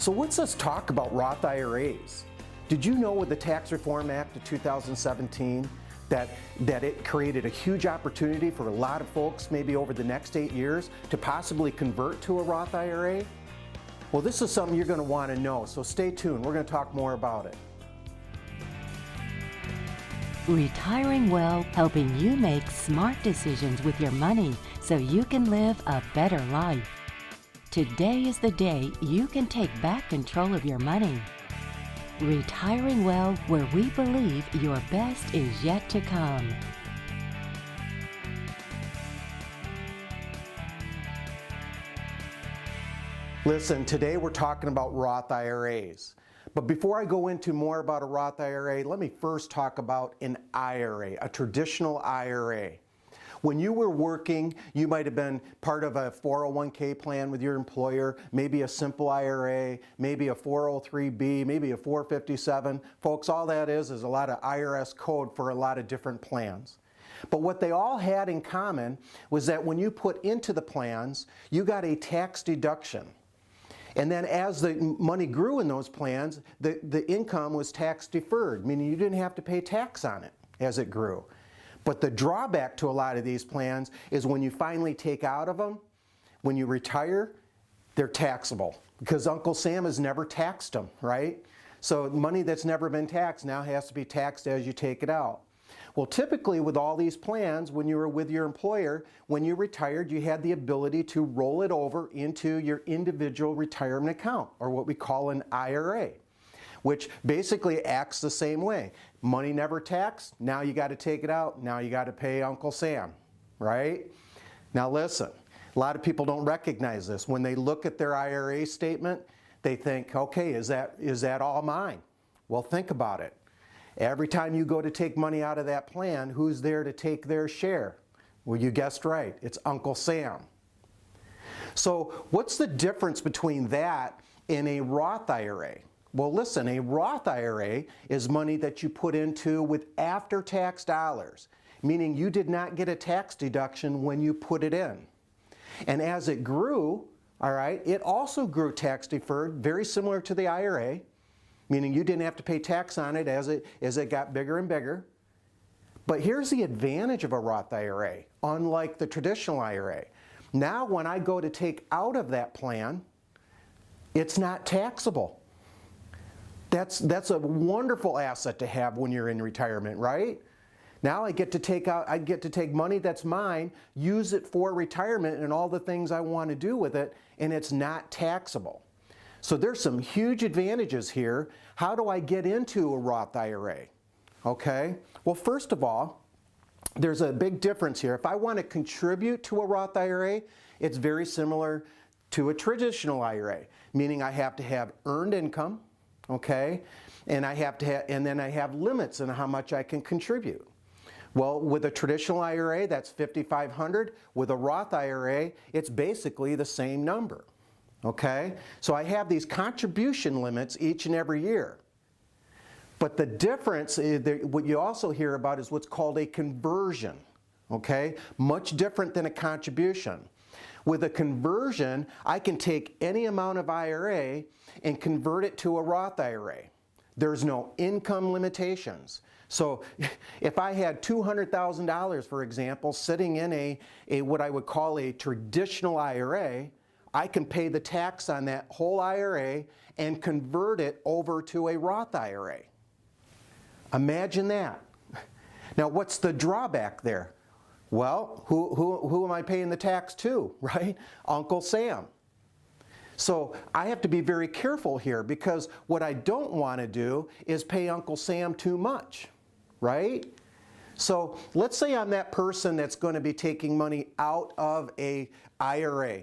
So let's just talk about Roth IRAs. Did you know with the Tax Reform Act of 2017 that it created a huge opportunity for a lot of folks maybe over the next 8 years to possibly convert to a Roth IRA? Well, this is something you're going to want to know, so stay tuned. We're going to talk more about it. Retiring well, helping you make smart decisions with your money so you can live a better life. Today is the day you can take back control of your money. Retiring well, where we believe your best is yet to come. Listen, today we're talking about Roth IRAs. But before I go into more about a Roth IRA, let me first talk about an IRA, a traditional IRA. When you were working, you might have been part of a 401k plan with your employer, maybe a simple IRA, maybe a 403b, maybe a 457. Folks, all that is a lot of IRS code for a lot of different plans. But what they all had in common was that when you put into the plans, you got a tax deduction. And then as the money grew in those plans, the income was tax deferred, meaning you didn't have to pay tax on it as it grew. But the drawback to a lot of these plans is when you finally take out of them, when you retire, they're taxable because Uncle Sam has never taxed them, right? So money that's never been taxed now has to be taxed as you take it out. Well, typically with all these plans, when you were with your employer, when you retired, you had the ability to roll it over into your individual retirement account, or what we call an IRA, which basically acts the same way. Money never taxed, now you got to take it out, now you got to pay Uncle Sam, right? Now listen, a lot of people don't recognize this. When they look at their IRA statement, they think, okay, is that all mine? Well, think about it. Every time you go to take money out of that plan, who's there to take their share? Well, you guessed right, it's Uncle Sam. So what's the difference between that and a Roth IRA? Well, listen, a Roth IRA is money that you put into with after-tax dollars, meaning you did not get a tax deduction when you put it in. And as it grew, all right, it also grew tax deferred, very similar to the IRA, meaning you didn't have to pay tax on it as it got bigger and bigger. But here's the advantage of a Roth IRA, unlike the traditional IRA. Now when I go to take out of that plan, it's not taxable. That's a wonderful asset to have when you're in retirement, right? Now I get to take money that's mine, use it for retirement and all the things I want to do with it, and it's not taxable. So there's some huge advantages here. How do I get into a Roth IRA? Okay, well, first of all, there's a big difference here. If I want to contribute to a Roth IRA, it's very similar to a traditional IRA, meaning I have to have earned income, okay, and then I have limits on how much I can contribute. Well, with a traditional IRA, that's $5,500. With a Roth IRA, it's basically the same number. Okay, so I have these contribution limits each and every year. But the difference, what you also hear about is what's called a conversion. Okay, much different than a contribution. With a conversion, I can take any amount of IRA and convert it to a Roth IRA. There's no income limitations. So if I had $200,000, for example, sitting in a what I would call a traditional IRA, I can pay the tax on that whole IRA and convert it over to a Roth IRA. Imagine that. Now what's the drawback there? Well, who am I paying the tax to, right? Uncle Sam. So I have to be very careful here because what I don't want to do is pay Uncle Sam too much, right? So let's say I'm that person that's going to be taking money out of a IRA.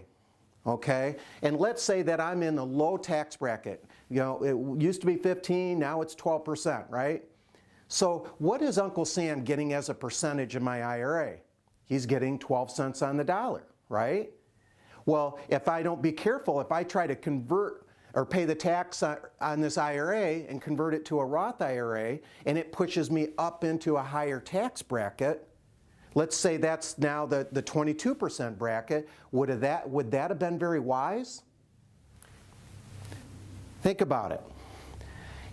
Okay, and let's say that I'm in the low tax bracket. You know, it used to be 15, now it's 12%, right? So what is Uncle Sam getting as a percentage of my IRA? He's getting 12 cents on the dollar, right? Well, if I don't be careful, if I try to convert or pay the tax on this IRA and convert it to a Roth IRA, and it pushes me up into a higher tax bracket, let's say that's now the 22% bracket, would that have been very wise? Think about it.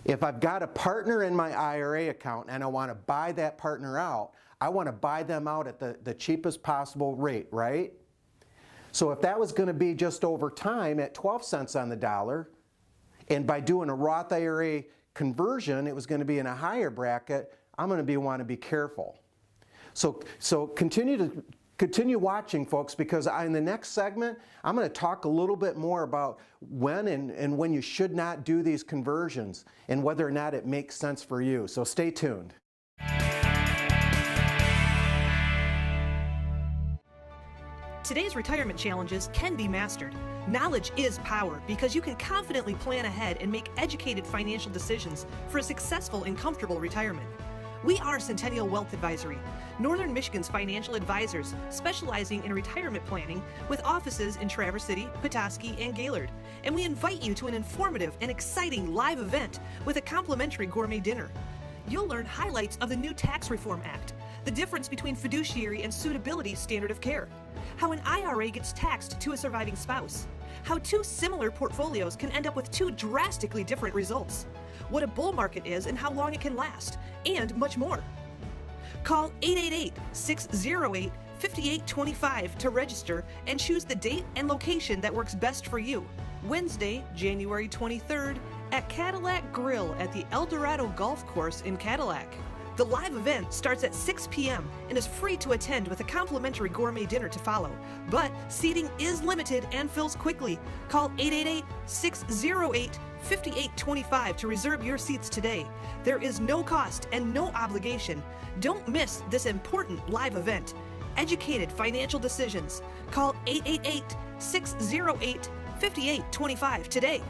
If I've got a partner in my IRA account and I want to buy that partner out, I want to buy them out at the cheapest possible rate, right? So if that was going to be just over time at 12 cents on the dollar, and by doing a Roth IRA conversion, it was going to be in a higher bracket, I'm going to want to be careful. So continue watching, folks, because in the next segment, I'm going to talk a little bit more about when and when you should not do these conversions and whether or not it makes sense for you. So stay tuned. Today's retirement challenges can be mastered. Knowledge is power because you can confidently plan ahead and make educated financial decisions for a successful and comfortable retirement. We are Centennial Wealth Advisory, Northern Michigan's financial advisors specializing in retirement planning with offices in Traverse City, Petoskey, and Gaylord. And we invite you to an informative and exciting live event with a complimentary gourmet dinner. You'll learn highlights of the new Tax Reform Act, the difference between fiduciary and suitability standard of care, how an IRA gets taxed to a surviving spouse, how two similar portfolios can end up with two drastically different results, what a bull market is and how long it can last, and much more. Call 888-608-5825 to register and choose the date and location that works best for you. Wednesday, January 23rd at Cadillac Grill at the El Dorado Golf Course in Cadillac. The live event starts at 6 p.m. and is free to attend with a complimentary gourmet dinner to follow. But seating is limited and fills quickly. Call 888-608-5825 to reserve your seats today. There is no cost and no obligation. Don't miss this important live event. Educated financial decisions. Call 888-608-5825 today.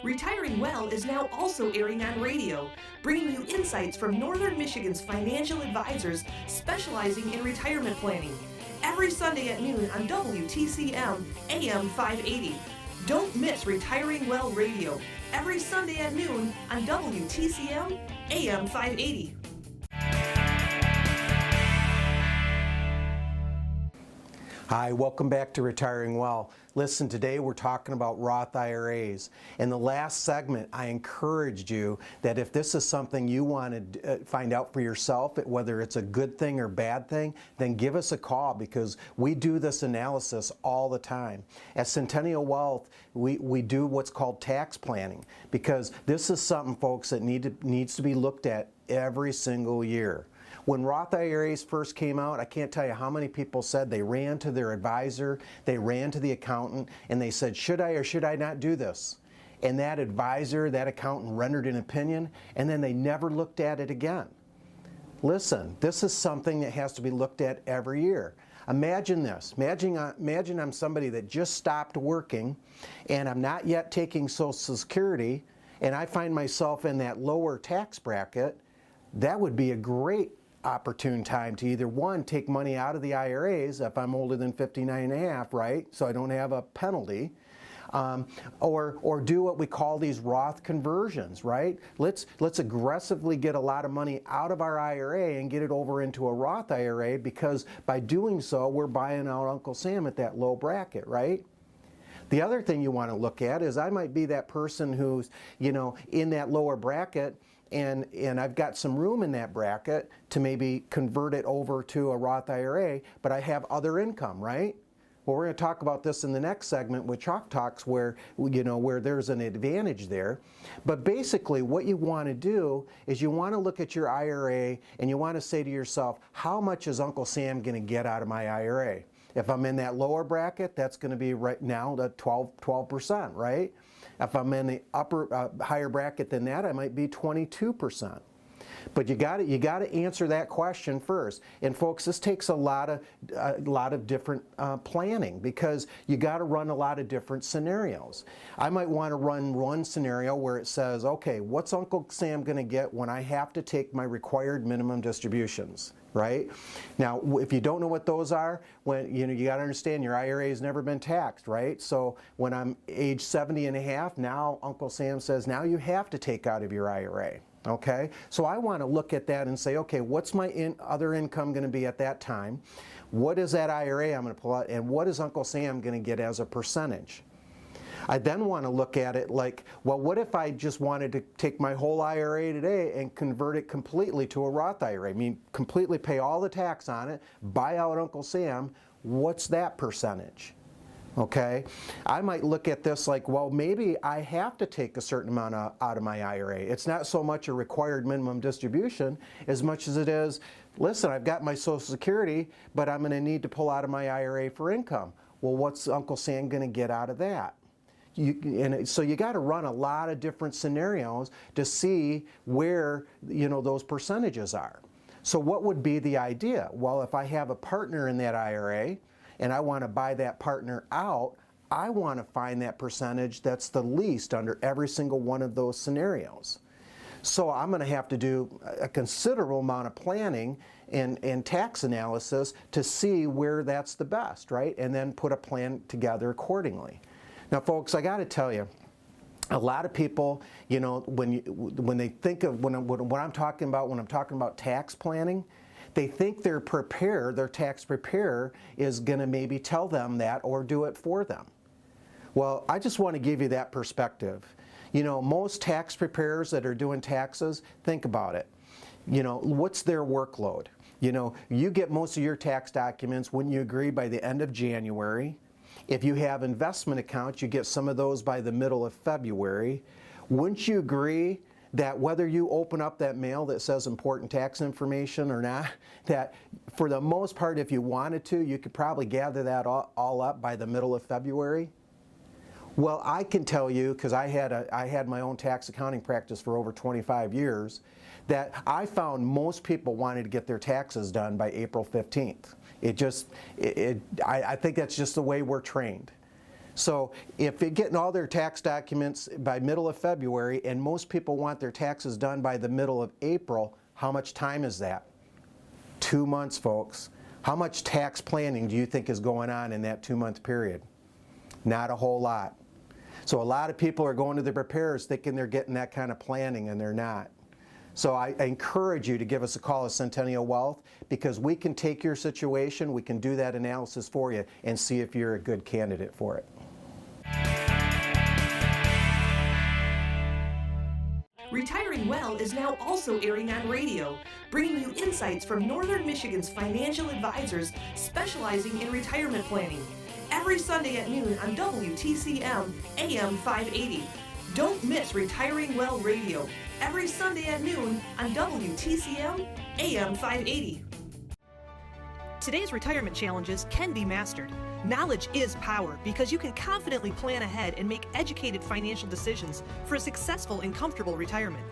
Retiring Well is now also airing on radio, bringing you insights from Northern Michigan's financial advisors specializing in retirement planning. Every Sunday at noon on WTCM AM 580. Don't miss Retiring Well Radio, every Sunday at noon on WTCM AM 580. Hi, welcome back to Retiring Well. Listen, today we're talking about Roth IRAs. In the last segment, I encouraged you that if this is something you want to find out for yourself, whether it's a good thing or bad thing, then give us a call because we do this analysis all the time. At Centennial Wealth, we do what's called tax planning because this is something, folks, that needs to be looked at every single year. When Roth IRAs first came out, I can't tell you how many people said they ran to their advisor, they ran to the accountant, and they said, should I or should I not do this? And that advisor, that accountant rendered an opinion, and then they never looked at it again. Listen, this is something that has to be looked at every year. Imagine this. Imagine I'm somebody that just stopped working, and I'm not yet taking Social Security, and I find myself in that lower tax bracket. That would be a great opportune time to either one, take money out of the IRAs if I'm older than 59 and a half, right? So I don't have a penalty. Or do what we call these Roth conversions, right? Let's aggressively get a lot of money out of our IRA and get it over into a Roth IRA because by doing so, we're buying out Uncle Sam at that low bracket, right? The other thing you want to look at is I might be that person who's, in that lower bracket and I've got some room in that bracket to maybe convert it over to a Roth IRA, but I have other income, right? Well, we're going to talk about this in the next segment with Chalk Talks where there's an advantage there. But basically what you want to do is you want to look at your IRA and you want to say to yourself, how much is Uncle Sam going to get out of my IRA? If I'm in that lower bracket, that's going to be right now the 12%, right? If I'm in the higher bracket than that, I might be 22%. But you got to answer that question first. And folks, this takes a lot of different planning because you got to run a lot of different scenarios. I might want to run one scenario where it says, okay, what's Uncle Sam going to get when I have to take my required minimum distributions? Right? Now, if you don't know what those are, you got to understand your IRA has never been taxed, right? So when I'm age 70 and a half, now Uncle Sam says, now you have to take out of your IRA. Okay, so I want to look at that and say, okay, what's my other income going to be at that time? What is that IRA I'm going to pull out, and what is Uncle Sam going to get as a percentage? I then want to look at it like, well, what if I just wanted to take my whole IRA today and convert it completely to a Roth IRA? I mean, completely pay all the tax on it, buy out Uncle Sam. What's that percentage? Okay, I might look at this like, well, maybe I have to take a certain amount out of my IRA. It's not so much a required minimum distribution as much as it is, listen, I've got my Social Security, but I'm going to need to pull out of my IRA for income. Well, what's Uncle Sam going to get out of that? So you got to run a lot of different scenarios to see where, you know, those percentages are. So what would be the idea? Well, if I have a partner in that IRA, and I want to buy that partner out, I want to find that percentage that's the least under every single one of those scenarios. So I'm going to have to do a considerable amount of planning and tax analysis to see where that's the best, right? And then put a plan together accordingly. Now, folks, I got to tell you, a lot of people, you know, when they think of when I'm talking about tax planning, they think their tax preparer is going to maybe tell them that or do it for them. Well, I just want to give you that perspective. You know, most tax preparers that are doing taxes, think about it. You know, what's their workload? You know, you get most of your tax documents when you agree by the end of January. If you have investment accounts, you get some of those by the middle of February. Wouldn't you agree that whether you open up that mail that says important tax information or not, that for the most part, if you wanted to, you could probably gather that all up by the middle of February? Well, I can tell you, because I had my own tax accounting practice for over 25 years, that I found most people wanted to get their taxes done by April 15th. I think that's just the way we're trained. So if they're getting all their tax documents by middle of February and most people want their taxes done by the middle of April, how much time is that? 2 months, folks. How much tax planning do you think is going on in that 2-month period? Not a whole lot. So a lot of people are going to the preparers thinking they're getting that kind of planning, and they're not. So I encourage you to give us a call at Centennial Wealth, because we can take your situation, we can do that analysis for you and see if you're a good candidate for it. Retiring Well is now also airing on radio, bringing you insights from Northern Michigan's financial advisors specializing in retirement planning. Every Sunday at noon on WTCM AM 580. Don't miss Retiring Well Radio, every Sunday at noon on WTCM AM 580. Today's retirement challenges can be mastered. Knowledge is power, because you can confidently plan ahead and make educated financial decisions for a successful and comfortable retirement.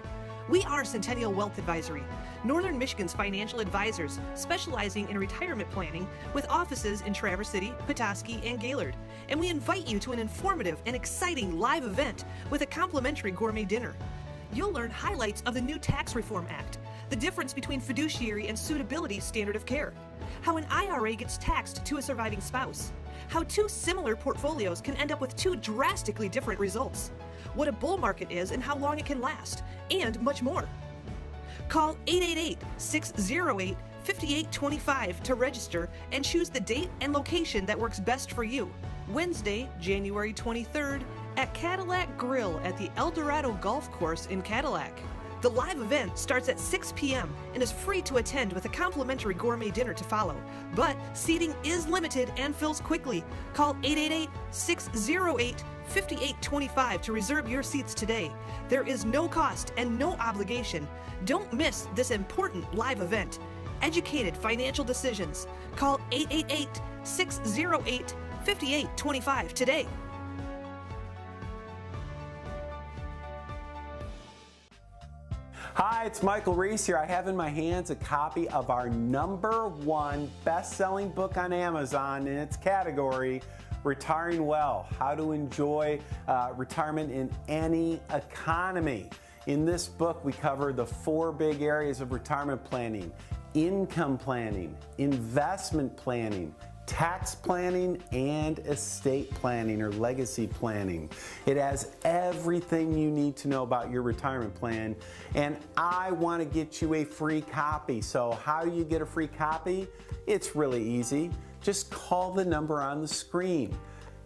We are Centennial Wealth Advisory, Northern Michigan's financial advisors specializing in retirement planning with offices in Traverse City, Petoskey, and Gaylord. And we invite you to an informative and exciting live event with a complimentary gourmet dinner. You'll learn highlights of the new Tax Reform Act, the difference between fiduciary and suitability standard of care, how an IRA gets taxed to a surviving spouse, how two similar portfolios can end up with two drastically different results, what a bull market is and how long it can last, and much more. Call 888-608-5825 to register and choose the date and location that works best for you. Wednesday, January 23rd at Cadillac Grill at the El Dorado Golf Course in Cadillac. The live event starts at 6 p.m. and is free to attend with a complimentary gourmet dinner to follow. But seating is limited and fills quickly. Call 888-608-5825 to reserve your seats today. There is no cost and no obligation. Don't miss this important live event. Educated financial decisions. Call 888-608-5825 today. Hi, it's Michael Reese here. I have in my hands a copy of our #1 best-selling book on Amazon in its category, Retiring Well, How to Enjoy Retirement in Any Economy. In this book, we cover the 4 big areas of retirement planning: income planning, investment planning, tax planning and estate planning or legacy planning. It has everything you need to know about your retirement plan, and I want to get you a free copy. So how do you get a free copy? It's really easy. Just call the number on the screen.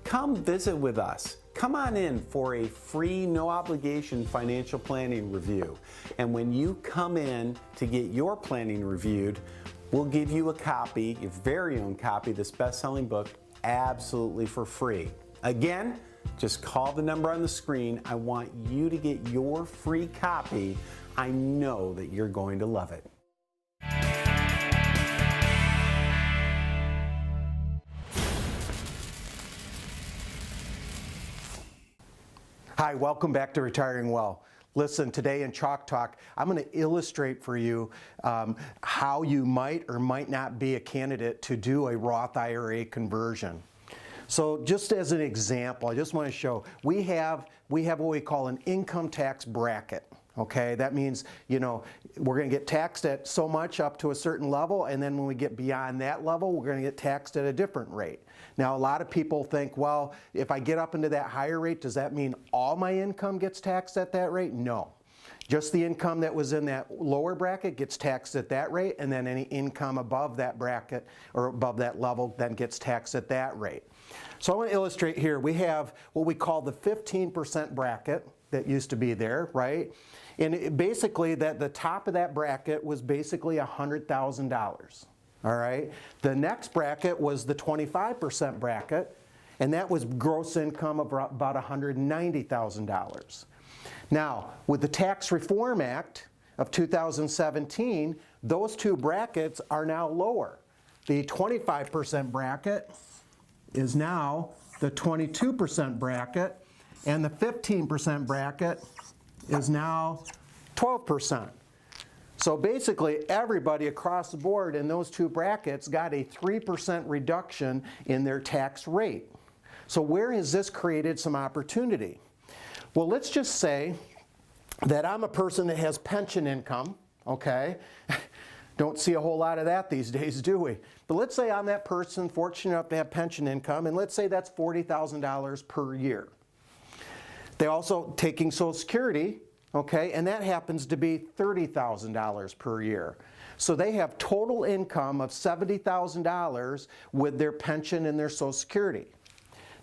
Come visit with us. Come on in for a free, no obligation financial planning review. And when you come in to get your planning reviewed, we'll give you a copy, your very own copy of this best-selling book, absolutely for free. Again, just call the number on the screen. I want you to get your free copy. I know that you're going to love it. Hi, welcome back to Retiring Well. Listen, today in Chalk Talk, I'm going to illustrate for you how you might or might not be a candidate to do a Roth IRA conversion. So just as an example, I just want to show, we have what we call an income tax bracket. Okay, that means, you know, we're going to get taxed at so much up to a certain level, and then when we get beyond that level, we're going to get taxed at a different rate. Now, a lot of people think, well, if I get up into that higher rate, does that mean all my income gets taxed at that rate? No. Just the income that was in that lower bracket gets taxed at that rate, and then any income above that bracket or above that level then gets taxed at that rate. So I want to illustrate here, we have what we call the 15% bracket that used to be there, right? And basically, the top of that bracket was basically $100,000. All right. The next bracket was the 25% bracket, and that was gross income of about $190,000. Now, with the Tax Reform Act of 2017, those two brackets are now lower. The 25% bracket is now the 22% bracket, and the 15% bracket is now 12%. So basically, everybody across the board in those two brackets got a 3% reduction in their tax rate. So where has this created some opportunity? Well, let's just say that I'm a person that has pension income, okay? Don't see a whole lot of that these days, do we? But let's say I'm that person fortunate enough to have pension income, and let's say that's $40,000 per year. They're also taking Social Security, okay, and that happens to be $30,000 per year. So they have total income of $70,000 with their pension and their Social Security.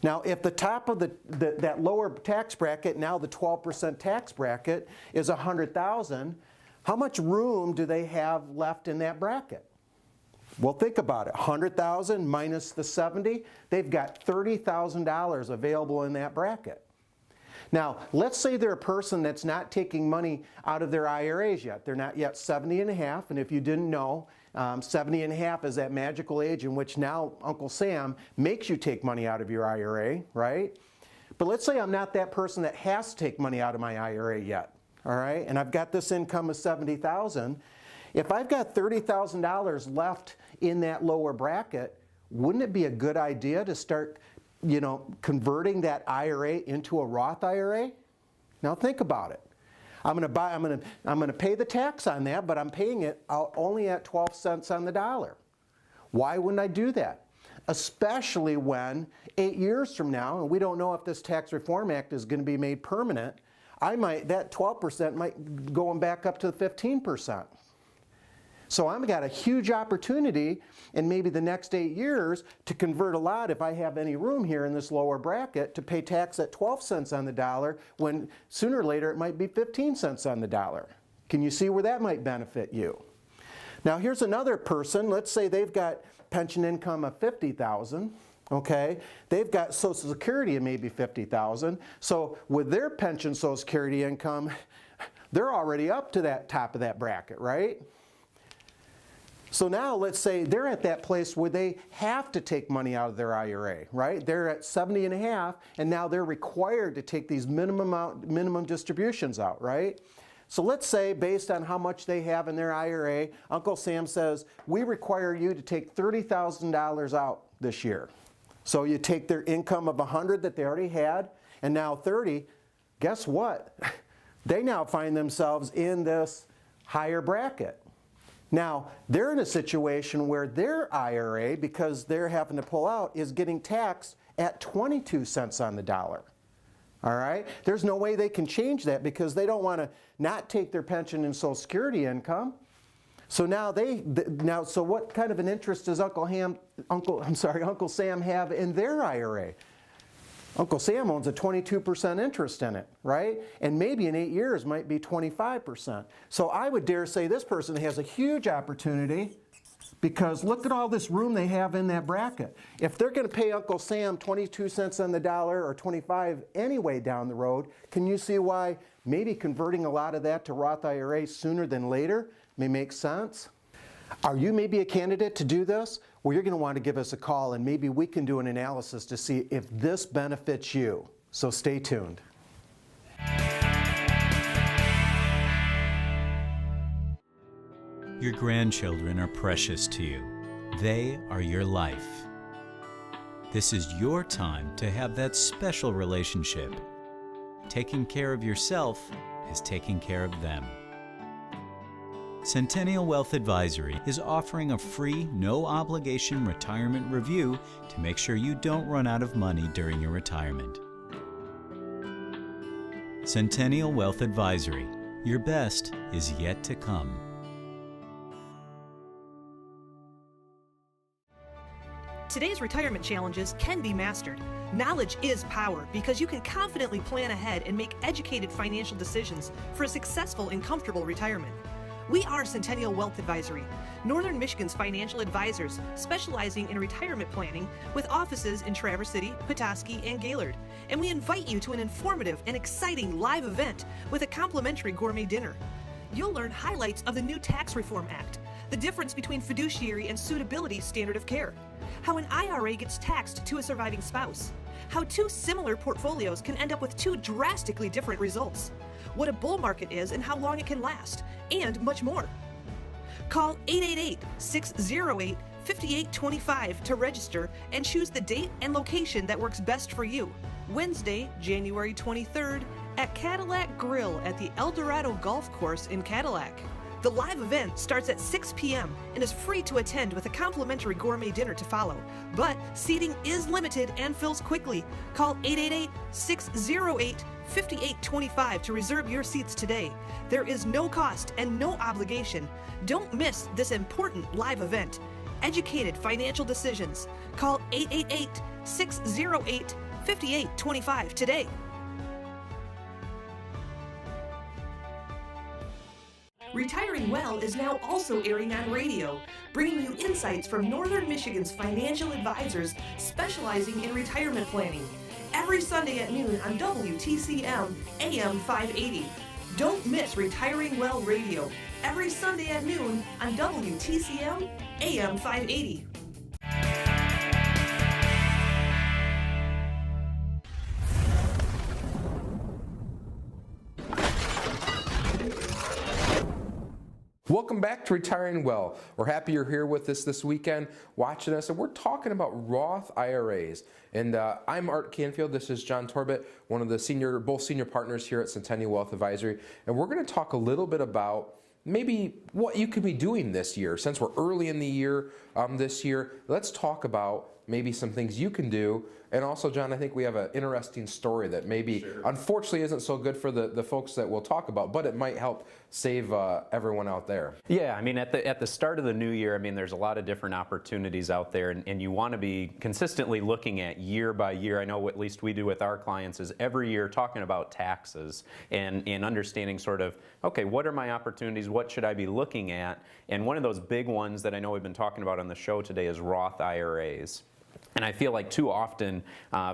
Now, if the top of that lower tax bracket, now the 12% tax bracket, is $100,000, how much room do they have left in that bracket? Well, think about it. $100,000 minus the 70, they've got $30,000 available in that bracket. Now, let's say they're a person that's not taking money out of their IRAs yet. They're not yet 70 and a half, and if you didn't know, 70 and a half is that magical age in which now Uncle Sam makes you take money out of your IRA, right? But let's say I'm not that person that has to take money out of my IRA yet, all right? And I've got this income of $70,000. If I've got $30,000 left in that lower bracket, wouldn't it be a good idea to start, you know, converting that IRA into a Roth IRA? Now think about it. I'm going to pay the tax on that, but I'm paying it out only at 12 cents on the dollar. Why wouldn't I do that? Especially when 8 years from now, and we don't know if this Tax Reform Act is going to be made permanent, that 12% might go back up to 15%. So I've got a huge opportunity in maybe the next 8 years to convert a lot, if I have any room here in this lower bracket, to pay tax at 12 cents on the dollar, when sooner or later it might be 15 cents on the dollar. Can you see where that might benefit you? Now here's another person. Let's say they've got pension income of $50,000. Okay, they've got Social Security of maybe $50,000. So with their pension Social Security income, they're already up to that top of that bracket, right? So now let's say they're at that place where they have to take money out of their IRA, right? They're at 70 and a half, and now they're required to take these minimum distributions out, right? So let's say, based on how much they have in their IRA, Uncle Sam says, we require you to take $30,000 out this year. So you take their income of 100 that they already had, and now 30, guess what? They now find themselves in this higher bracket. Now, they're in a situation where their IRA, because they're having to pull out, is getting taxed at 22 cents on the dollar. All right? There's no way they can change that because they don't want to not take their pension and Social Security income. So now so what kind of an interest does Uncle Sam have in their IRA? Uncle Sam owns a 22% interest in it, right? And maybe in 8 years might be 25%. So I would dare say this person has a huge opportunity because look at all this room they have in that bracket. If they're going to pay Uncle Sam 22 cents on the dollar or 25 anyway down the road, can you see why maybe converting a lot of that to Roth IRA sooner than later may make sense? Are you maybe a candidate to do this? Well, you're going to want to give us a call and maybe we can do an analysis to see if this benefits you. So stay tuned. Your grandchildren are precious to you. They are your life. This is your time to have that special relationship. Taking care of yourself is taking care of them. Centennial Wealth Advisory is offering a free, no-obligation retirement review to make sure you don't run out of money during your retirement. Centennial Wealth Advisory. Your best is yet to come. Today's retirement challenges can be mastered. Knowledge is power because you can confidently plan ahead and make educated financial decisions for a successful and comfortable retirement. We are Centennial Wealth Advisory, Northern Michigan's financial advisors specializing in retirement planning with offices in Traverse City, Petoskey, and Gaylord. And we invite you to an informative and exciting live event with a complimentary gourmet dinner. You'll learn highlights of the new Tax Reform Act, the difference between fiduciary and suitability standard of care, how an IRA gets taxed to a surviving spouse, how two similar portfolios can end up with two drastically different results, what a bull market is and how long it can last, and much more. Call 888-608-5825 to register and choose the date and location that works best for you. Wednesday, January 23rd at Cadillac Grill at the El Dorado Golf Course in Cadillac. The live event starts at 6 p.m. and is free to attend with a complimentary gourmet dinner to follow. But seating is limited and fills quickly. Call 888-608-5825 to reserve your seats today. There is no cost and no obligation. Don't miss this important live event. Educated financial decisions. Call 888-608-5825 today. Retiring Well is now also airing on radio, bringing you insights from Northern Michigan's financial advisors specializing in retirement planning. Every Sunday at noon on WTCM AM 580. Don't miss Retiring Well Radio. Every Sunday at noon on WTCM AM 580. Welcome back to Retiring Well. We're happy you're here with us this weekend watching us, and we're talking about Roth IRAs. And I'm Art Canfield. This is John Torbett, one of the both senior partners here at Centennial Wealth Advisory. And we're going to talk a little bit about maybe what you could be doing this year. Since we're early in the year this year, let's talk about maybe some things you can do. And also, John, I think we have an interesting story that maybe, unfortunately, isn't so good for the folks that we'll talk about, but it might help save everyone out there. Yeah, I mean, at the start of the new year, I mean, there's a lot of different opportunities out there, and you want to be consistently looking at year by year. I know at least we do with our clients is every year talking about taxes and understanding sort of, okay, what are my opportunities? What should I be looking at? And one of those big ones that I know we've been talking about on the show today is Roth IRAs. And I feel like too often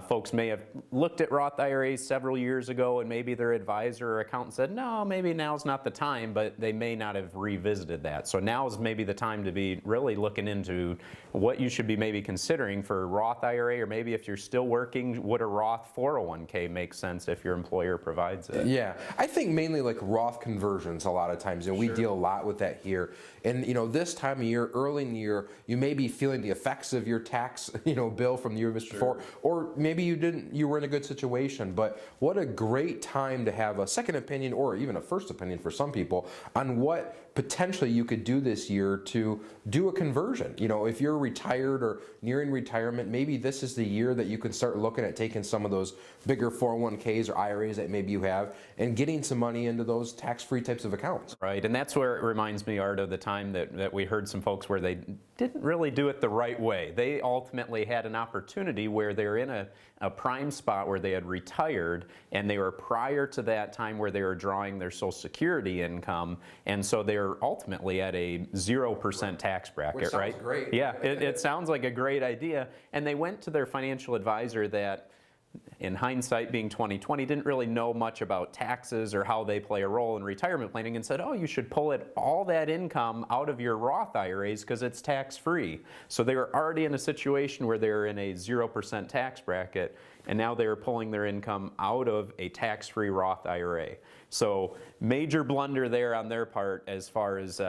folks may have looked at Roth IRAs several years ago and maybe their advisor or accountant said, no, maybe now's not the time, but they may not have revisited that. So now is maybe the time to be really looking into what you should be maybe considering for a Roth IRA, or maybe if you're still working, would a Roth 401k make sense if your employer provides it? Yeah, I think mainly like Roth conversions a lot of times. We deal a lot with that here. And this time of year, early in the year, you may be feeling the effects of your tax bill from the year before, or maybe you were in a good situation. But what a great time to have a second opinion, or even a first opinion for some people, on what potentially you could do this year to do a conversion. If you're retired or nearing retirement, maybe this is the year that you can start looking at taking some of those bigger 401ks or IRAs that maybe you have and getting some money into those tax-free types of accounts. Right, and that's where it reminds me, Art, of the time that we heard some folks where they didn't really do it the right way. They ultimately had an opportunity where they're in a prime spot where they had retired, and they were prior to that time where they were drawing their Social Security income, and so they're ultimately at a 0% tax bracket. Which sounds right? great. Yeah, it sounds like a great idea, and they went to their financial advisor that, in hindsight being 2020, didn't really know much about taxes or how they play a role in retirement planning, and said, oh, you should pull all that income out of your Roth IRAs because it's tax-free. So they were already in a situation where they're in a 0% tax bracket, and now they were pulling their income out of a tax-free Roth IRA. So major blunder there on their part as far as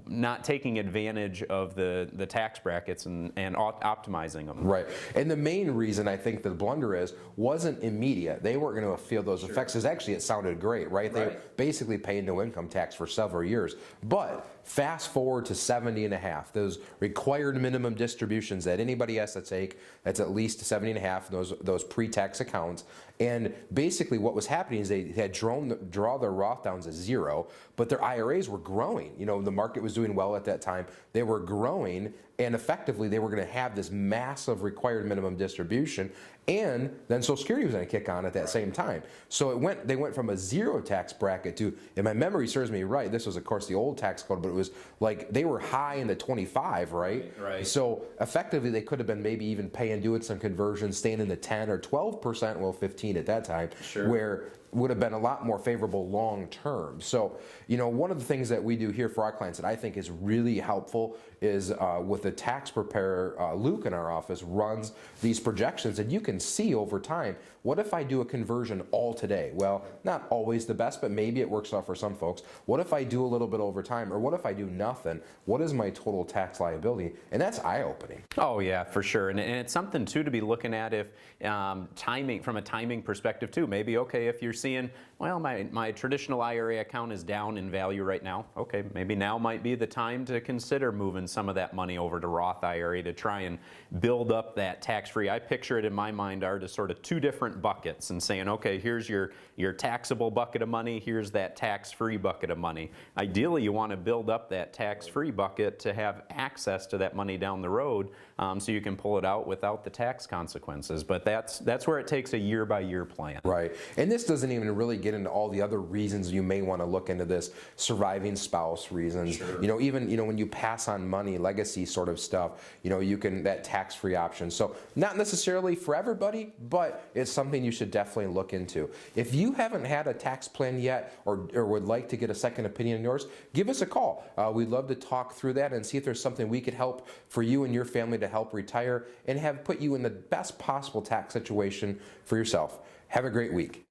not taking advantage of the tax brackets and optimizing them. Right. And the main reason I think the blunder wasn't immediate. They weren't going to feel those effects. Actually, it sounded great, right? They basically paid no income tax for several years. But fast forward to 70 and a half, those required minimum distributions that anybody has to take, that's at least 70 and a half, those pre-tax accounts. And basically what was happening is they had draw their Roth downs to zero, but their IRAs were growing. The market was doing well at that time. They were growing, and effectively they were going to have this massive required minimum distribution, and then Social Security was going to kick on at that same time. So they went from a zero tax bracket to, if my memory serves me right, this was of course the old tax code, but it was like they were high in the 25, right? Right. So effectively they could have been maybe even doing some conversions, staying in the 10 or 12%, well 15 at that time, where would have been a lot more favorable long term. So, one of the things that we do here for our clients that I think is really helpful is with the tax preparer, Luke in our office runs these projections, and you can see over time, what if I do a conversion all today? Well, not always the best, but maybe it works out for some folks. What if I do a little bit over time, or what if I do nothing? What is my total tax liability? And that's eye-opening. Oh yeah, for sure, and it's something too to be looking at if timing, from a timing perspective too. Maybe, okay, if you're seeing, well, my traditional IRA account is down in value right now. Okay, maybe now might be the time to consider moving some of that money over to Roth IRA to try and build up that tax-free. I picture it in my mind are as sort of two different buckets, and saying, okay, here's your taxable bucket of money, here's that tax-free bucket of money. Ideally, you want to build up that tax-free bucket to have access to that money down the road, so you can pull it out without the tax consequences. But that's where it takes a year-by-year plan. Right, and this doesn't even really get into all the other reasons you may want to look into this, surviving spouse reasons. Sure. Even when you pass on money, legacy sort of stuff, you can, that tax-free option. So not necessarily for everybody, but it's something you should definitely look into. If you haven't had a tax plan yet, or would like to get a second opinion in yours, give us a call. We'd love to talk through that and see if there's something we could help for you and your family to help retire and have put you in the best possible tax situation for yourself. Have a great week.